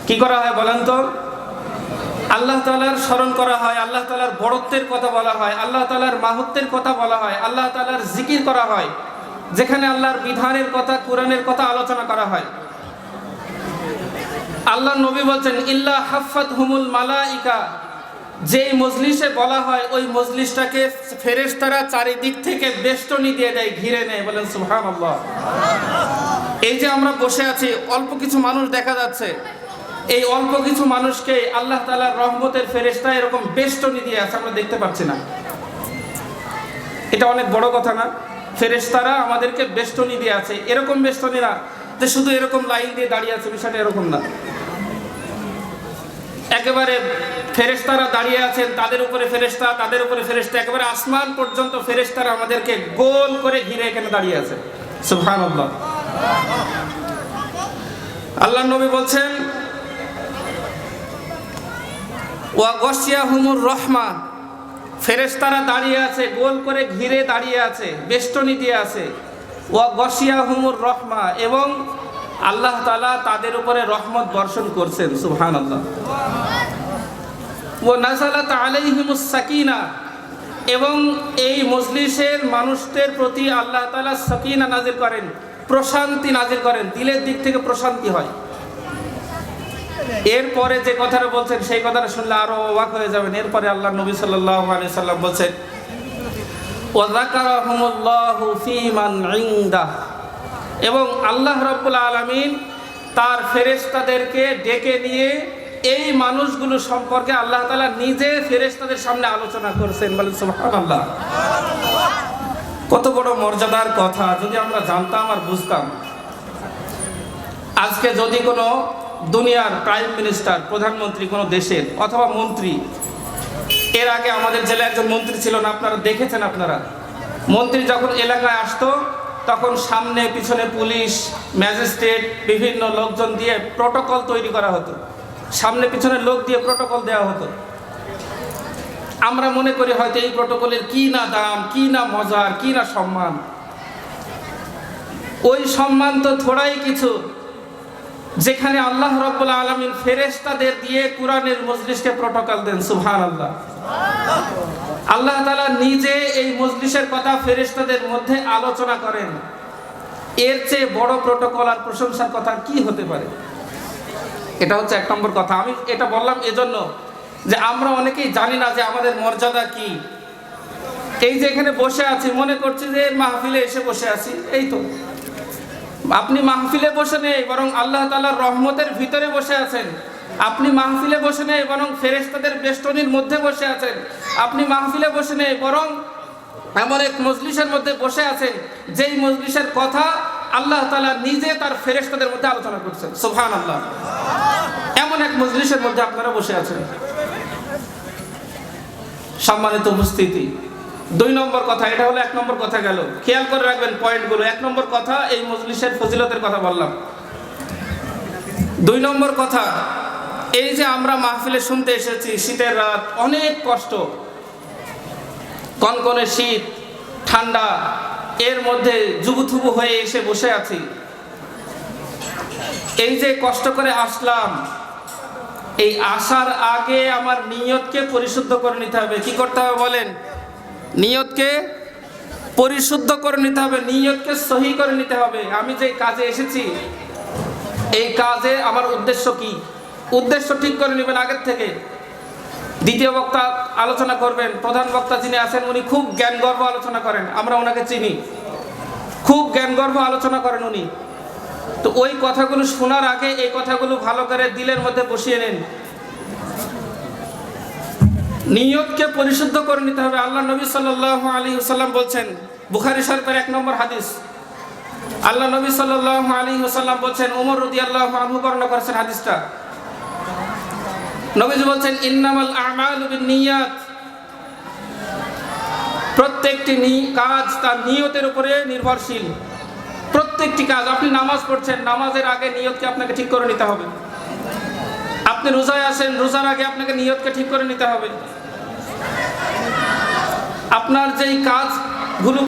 কি করা হয় বলেন তো? আল্লাহ তাআলার স্মরণ করা হয়, আল্লাহ তাআলার বড়ত্বের কথা বলা হয়, আল্লাহ তাআলার মাহাত্ম্যের কথা বলা হয়, আল্লাহ তাআলার জিকির করা হয়, যেখানে আল্লাহর বিধানের কথা, কোরআনের কথা আলোচনা করা হয়। আল্লাহ নবী বলছেন ইল্লা হাফাতহুমুল মালাইকা, যেই মজলিসে বলা হয় ওই মজলিসটাকে ফেরেশতারা চারিদিক থেকে বেষ্টনী দিয়ে দেয়, ঘিরে নেয়। বলেন সুবহানাল্লাহ। এই যে আমরা বসে আছি, অল্প কিছু মানুষ দেখা যাচ্ছে, এই অল্প কিছু মানুষকে আল্লাহ তাআলার রহমতের ফেরেশতা এরকম বেষ্টনী দিয়ে আছে, আমরা দেখতে পাচ্ছি না। এটা অনেক বড় কথা না? ফেরেশতারা আমাদেরকে বেষ্টনী দিয়ে আছে, এরকম বেষ্টনী না যে শুধু এরকম লাইন দিয়ে দাঁড়িয়ে আছে, বিষয়টা এরকম না। একেবারে ফেরেশতারা দাঁড়িয়ে আছেন, তাদের উপরে ফেরেশতা, তাদের উপরে ফেরেশতা, একেবারে আসমান পর্যন্ত ফেরেশতারা আমাদেরকে গোল করে ঘিরে এখানে দাঁড়িয়ে আছে। সুবহানাল্লাহ। আল্লাহর নবী বলছেন ওয়া গশিয়াহুমুর রাহমা, ফেরেশতারা দাঁড়িয়ে আছে, গোল করে ঘিরে দাঁড়িয়ে আছে, বেষ্টনী দিয়ে আছে। ওয়া গশিয়াহুমুর রাহমা, এবং আল্লাহ তাআলা তাদের উপরে রহমত বর্ষণ করছেন। সুবহানাল্লাহ। ওয়া নাযালাত আলাইহিমুস সাকিনা, এবং এই মজলিসের মানুষদের প্রতি আল্লাহ তাআলা সাকিনা নাজিল করেন, প্রশান্তি নাজিল করেন, দিলের দিক থেকে প্রশান্তি হয়। এরপরে যে কথাটা বলছেন সেই কথাটা শুনলে আরো অবাক হয়ে যাবেন। এরপরে আল্লাহ নবী সাল্লাল্লাহু আলাইহি সাল্লাম বলছেন ওয়া যাকারাহুমুল্লাহু ফীমান ইনদাহ, এবং আল্লাহ রাব্বুল আলামিন তার ফেরেশতাদেরকে ডেকে নিয়ে এই মানুষগুলো সম্পর্কে আল্লাহ তাআলা নিজে ফেরেশতাদের সামনে আলোচনা করেছেন। বলেন সুবহানাল্লাহ। কত বড় মর্যাদার কথা, যদি আমরা জানতাম আর বুঝতাম। আজকে যদি কোনো দুনিয়ার প্রাইম মিনিস্টার, প্রধানমন্ত্রী কোনো দেশের অথবা মন্ত্রী, এর আগে আমাদের জেলায় একজন মন্ত্রী ছিল না, আপনারা দেখেছেন, আপনারা মন্ত্রী যখন এলাকায় আসতো তখন সামনে পিছনে পুলিশ, ম্যাজিস্ট্রেট, বিভিন্ন লোকজন দিয়ে প্রটোকল তৈরি করা হতো, সামনে পিছনে লোক দিয়ে প্রটোকল দেওয়া হতো। আমরা মনে করি হয়তো এই প্রটোকলের কি না দাম, কি না মজার, কি না সম্মান। ওই সম্মান তো থোড়াই কিছু, যেখানে আল্লাহ রাব্বুল আলামিন ফেরেশতাদের দিয়ে কুরআনের মজলিসকে প্রটোকল দেন। সুবহানাল্লাহ। আল্লাহ তাআলা নিজে এই মজলিসের কথা ফেরেশতাদের মধ্যে আলোচনা করেন। এর চেয়ে বড় প্রটোকল আর প্রশংসার কথা কি হতে পারে? এটা হচ্ছে এক নম্বর কথা। আমি এটা বললাম এজন্য যে আমরা অনেকেই জানি না যে আমাদের মর্যাদা কি। এই যে এখানে বসে আছি, মনে করছি যে মাহফিলে এসে বসে আছি, এই তো। আপনি মাহফিলে বসে নেই, বরং আল্লাহ তাআলার রহমতের ভিতরে বসে আছেন। আপনি মাহফিলে বসে নেই, বরং ফেরেশতাদের বেষ্টনীর মধ্যে বসে আছেন। আপনি মাহফিলে বসে নেই, বরং এমন এক মজলিসের মধ্যে বসে আছেন যেই মজলিসের কথা আল্লাহ তাআলা নিজে তার ফেরেশতাদের মধ্যে আলোচনা করছেন। সুবহানাল্লাহ। এমন এক মজলিসের মধ্যে আপনারা বসে আছেন। সম্মানিত উপস্থিতি, দুই নম্বর কথা, এটা হলো এক নম্বর কথা গেল, খেয়াল করে রাখবেন পয়েন্টগুলো। এক নম্বর কথা, এই মজলিসের ফজিলতের কথা বললাম। দুই নম্বর কথা, এই যে আমরা মাহফিলে শুনতে এসেছি, শীতের রাত, অনেক কষ্ট, কনকনে শীত, ঠান্ডা, এর মধ্যে জুবুথুবু হয়ে এসে বসে আছি। এই যে কষ্ট করে আসলাম, এই আসার আগে আমার নিয়তকে পরিশুদ্ধ করে নিতে হবে। কি করতে হবে বলেন? নিয়তকে পরিশুদ্ধ করে নিতে হবে, নিয়তকে সহি করে নিতে হবে। আমি যে কাজে এসেছি, এই কাজে আমার উদ্দেশ্য কি, উদ্দেশ্য ঠিক করে নেবেন আগের থেকে। দ্বিতীয় বক্তা আলোচনা করবেন, প্রধান বক্তা যিনি আছেন উনি খুব জ্ঞানগর্ভ আলোচনা করেন, আমরা ওনাকে চিনি, খুব জ্ঞানগর্ভ আলোচনা করেন উনি। তো ওই কথাগুলো শোনার আগে এই কথাগুলো ভালো করে দিলের মধ্যে বসিয়ে নেন। নিয়তকে পরিশুদ্ধ করে নিতে হবে। আল্লাহ নবী সাল্লাল্লাহু আলাইহি ওয়াসাল্লাম বলছেন, বুখারী শরীফের 1 নম্বর হাদিস, আল্লাহ নবী সাল্লাল্লাহু আলাইহি ওয়াসাল্লাম বলছেন, ওমর রাদিয়াল্লাহু আনহু বর্ণনা করেছেন হাদিসটা। নবীজি বলছেন ইন্নামাল আমালু বিন্নিয়াত, প্রত্যেকটি কাজ তার নিয়তের উপরে নির্ভরশীল। প্রত্যেকটি কাজ, আপনি নামাজ পড়ছেন, নামাজের আগে নিয়তকে আপনাকে ঠিক করে নিতে হবে। আপনি রোজায় আছেন, রোজার আগে আপনাকে নিয়তকে ঠিক করে নিতে হবে। আপনার যেই কাজগুলো